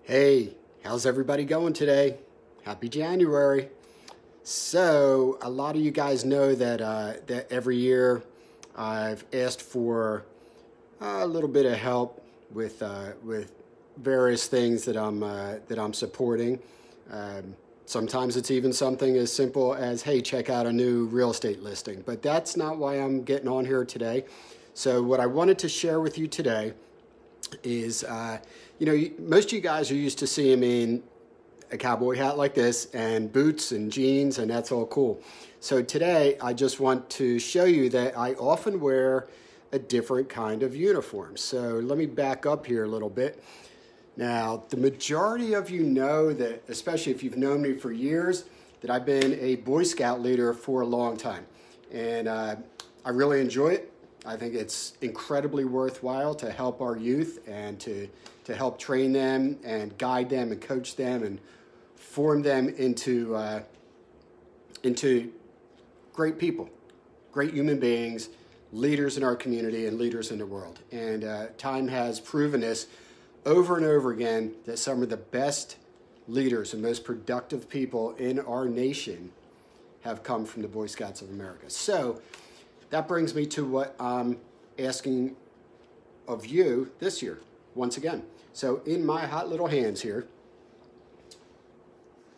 Hey, how's everybody going today? Happy January. So, a lot of you guys know that every year I've asked for a little bit of help with various things that I'm supporting. Sometimes it's even something as simple as, hey, check out a new real estate listing. But that's not why I'm getting on here today. So what I wanted to share with you today is, most of you guys are used to seeing me in a cowboy hat like this and boots and jeans, and that's all cool. So today I just want to show you that I often wear a different kind of uniform. So let me back up here a little bit. Now, the majority of you know that, especially if you've known me for years, that I've been a Boy Scout leader for a long time. And I really enjoy it. I think it's incredibly worthwhile to help our youth and to help train them and guide them and coach them and form them into great people, great human beings, leaders in our community and leaders in the world. And time has proven this over and over again, that some of the best leaders and most productive people in our nation have come from the Boy Scouts of America. So that brings me to what I'm asking of you this year, once again. So in my hot little hands here,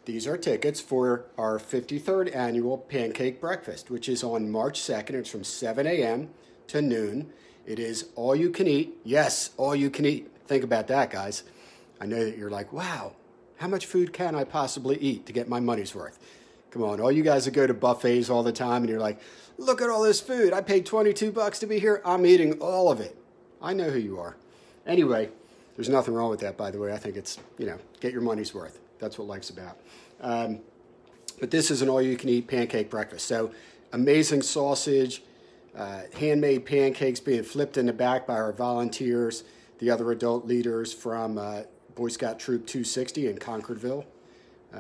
these are tickets for our 53rd annual Pancake Breakfast, which is on March 2nd. It's from 7 a.m. to noon. It is all you can eat. Yes, all you can eat. Think about that, guys. I know that you're like, wow, how much food can I possibly eat to get my money's worth? Come on, all you guys that go to buffets all the time and you're like, look at all this food. I paid $22 to be here. I'm eating all of it. I know who you are. Anyway, there's nothing wrong with that, by the way. I think it's, get your money's worth. That's what life's about. But this is an all-you-can-eat pancake breakfast. So amazing sausage, handmade pancakes being flipped in the back by our volunteers, the other adult leaders from Boy Scout Troop 260 in Concordville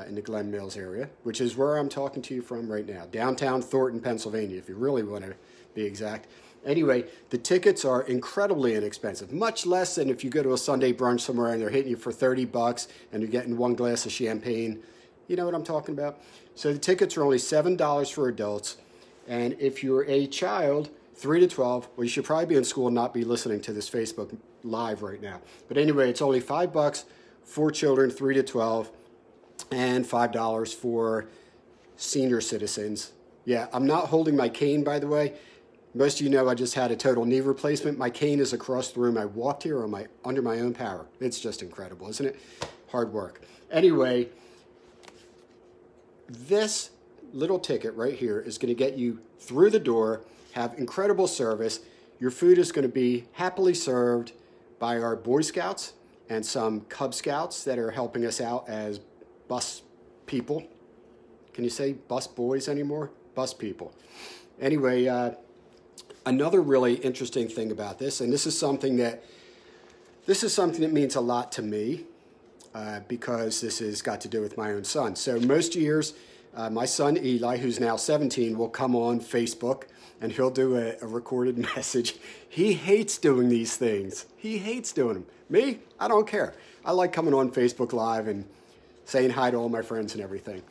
in the Glen Mills area, which is where I'm talking to you from right now, downtown Thornton, Pennsylvania, if you really want to be exact. Anyway, the tickets are incredibly inexpensive, much less than if you go to a Sunday brunch somewhere and they're hitting you for $30 and you're getting one glass of champagne. You know what I'm talking about? So the tickets are only $7 for adults, and if you're a child, 3 to 12, well, you should probably be in school and not be listening to this Facebook Live right now. But anyway, it's only $5 for children 3 to 12 and $5 for senior citizens. Yeah, I'm not holding my cane, by the way. Most of you know I just had a total knee replacement. My cane is across the room. I walked here under my own power. It's just incredible, isn't it? Hard work. Anyway, this little ticket right here is going to get you through the door, have incredible service. Your food is going to be happily served by our Boy Scouts and some Cub Scouts that are helping us out as bus people. Can you say bus boys anymore? Bus people. Anyway, another really interesting thing about this, and this is something that means a lot to me because this has got to do with my own son. So most years, my son Eli, who's now 17, will come on Facebook and he'll do a recorded message. He hates doing these things. He hates doing them. Me, I don't care. I like coming on Facebook Live and saying hi to all my friends and everything.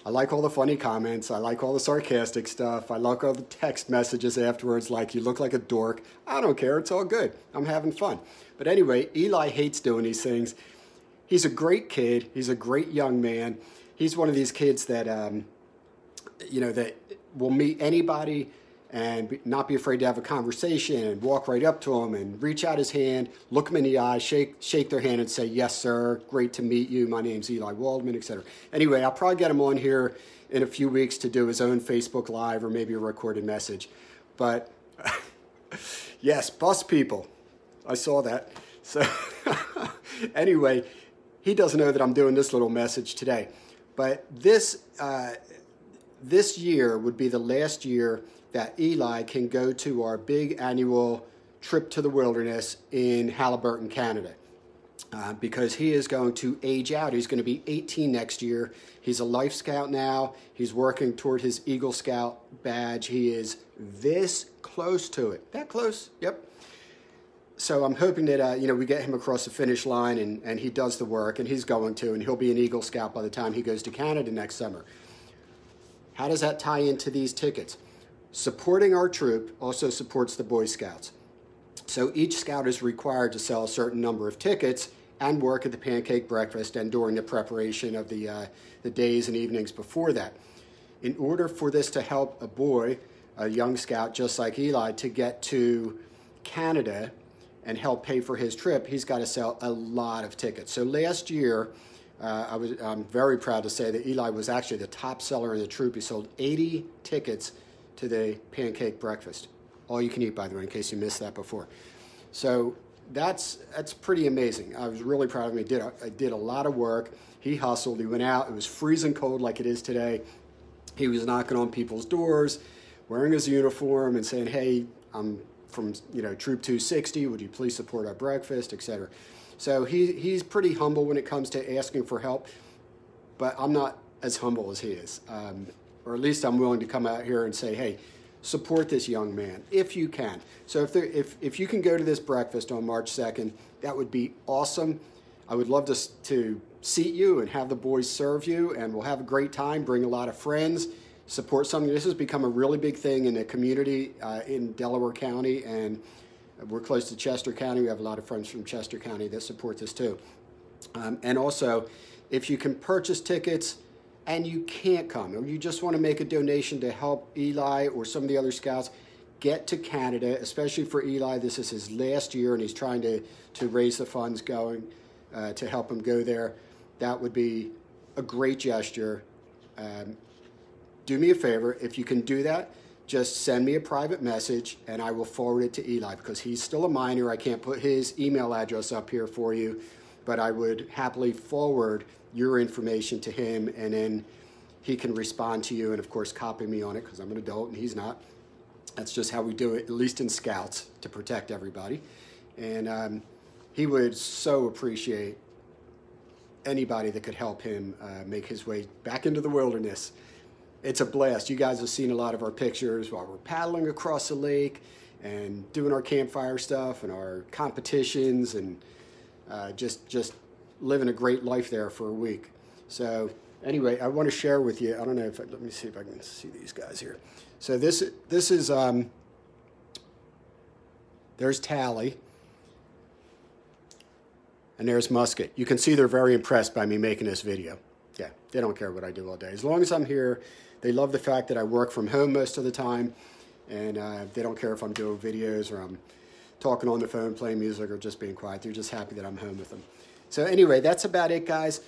I like all the funny comments. I like all the sarcastic stuff. I like all the text messages afterwards like, you look like a dork. I don't care. It's all good. I'm having fun. But anyway, Eli hates doing these things. He's a great kid. He's a great young man. He's one of these kids that, that will meet anybody and not be afraid to have a conversation and walk right up to them and reach out his hand, look them in the eye, shake their hand and say, yes, sir, great to meet you. My name's Eli Waldman, etc. Anyway, I'll probably get him on here in a few weeks to do his own Facebook Live or maybe a recorded message. But yes, bus people. I saw that. So anyway, he doesn't know that I'm doing this little message today. But this year would be the last year that Eli can go to our big annual trip to the wilderness in Halliburton, Canada, because he is going to age out. He's going to be 18 next year. He's a Life Scout now. He's working toward his Eagle Scout badge. He is this close to it. That close? Yep. So I'm hoping that, you know, we get him across the finish line and he does the work, and he's going to, and he'll be an Eagle Scout by the time he goes to Canada next summer. How does that tie into these tickets? Supporting our troop also supports the Boy Scouts. So each scout is required to sell a certain number of tickets and work at the pancake breakfast and during the preparation of the days and evenings before that. In order for this to help a boy, a young scout just like Eli, to get to Canada and help pay for his trip, he's got to sell a lot of tickets. So last year, I'm very proud to say that Eli was actually the top seller in the troop. He sold 80 tickets to the pancake breakfast. All you can eat, by the way, in case you missed that before. So that's pretty amazing. I was really proud of him. I did a lot of work. He hustled. He went out. It was freezing cold like it is today. He was knocking on people's doors, wearing his uniform and saying, hey, I'm from, you know, Troop 260. Would you please support our breakfast, etc. So he's pretty humble when it comes to asking for help, but I'm not as humble as he is. Or at least I'm willing to come out here and say, hey, support this young man if you can. So if you can go to this breakfast on March 2nd, that would be awesome. I would love to seat you and have the boys serve you, and we'll have a great time, bring a lot of friends, support something. This has become a really big thing in the community in Delaware County, and we're close to Chester County. We have a lot of friends from Chester County that support this too. And also, if you can purchase tickets and you can't come, or you just want to make a donation to help Eli or some of the other scouts get to Canada, especially for Eli. This is his last year, and he's trying to raise the funds going to help him go there. That would be a great gesture. Do me a favor, if you can do that, just send me a private message and I will forward it to Eli, because he's still a minor. I can't put his email address up here for you, but I would happily forward your information to him, and then he can respond to you and, of course, copy me on it, because I'm an adult and he's not. That's just how we do it, at least in Scouts, to protect everybody. And he would so appreciate anybody that could help him make his way back into the wilderness. It's a blast. You guys have seen a lot of our pictures while we're paddling across the lake and doing our campfire stuff and our competitions, and just living a great life there for a week. So anyway, I want to share with you, I don't know if, let me see if I can see these guys here. So this is, there's Tally, and there's Musket. You can see they're very impressed by me making this video. Yeah, they don't care what I do all day. As long as I'm here, they love the fact that I work from home most of the time, and they don't care if I'm doing videos or I'm talking on the phone, playing music, or just being quiet. They're just happy that I'm home with them. So anyway, that's about it, guys.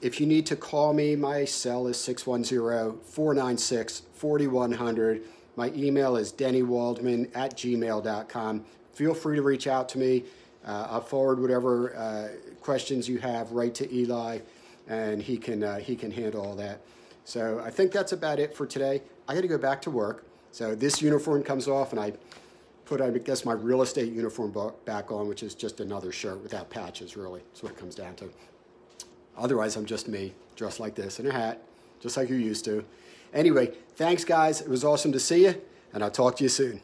If you need to call me, my cell is 610-496-4100. My email is dennywaldman@gmail.com. Feel free to reach out to me. I'll forward whatever questions you have right to Eli, and he can handle all that. So I think that's about it for today. I got to go back to work. So this uniform comes off, and I put, I guess, my real estate uniform back on, which is just another shirt without patches, really. That's what it comes down to. Otherwise, I'm just me, dressed like this, in a hat, just like you're used to. Anyway, thanks, guys. It was awesome to see you, and I'll talk to you soon.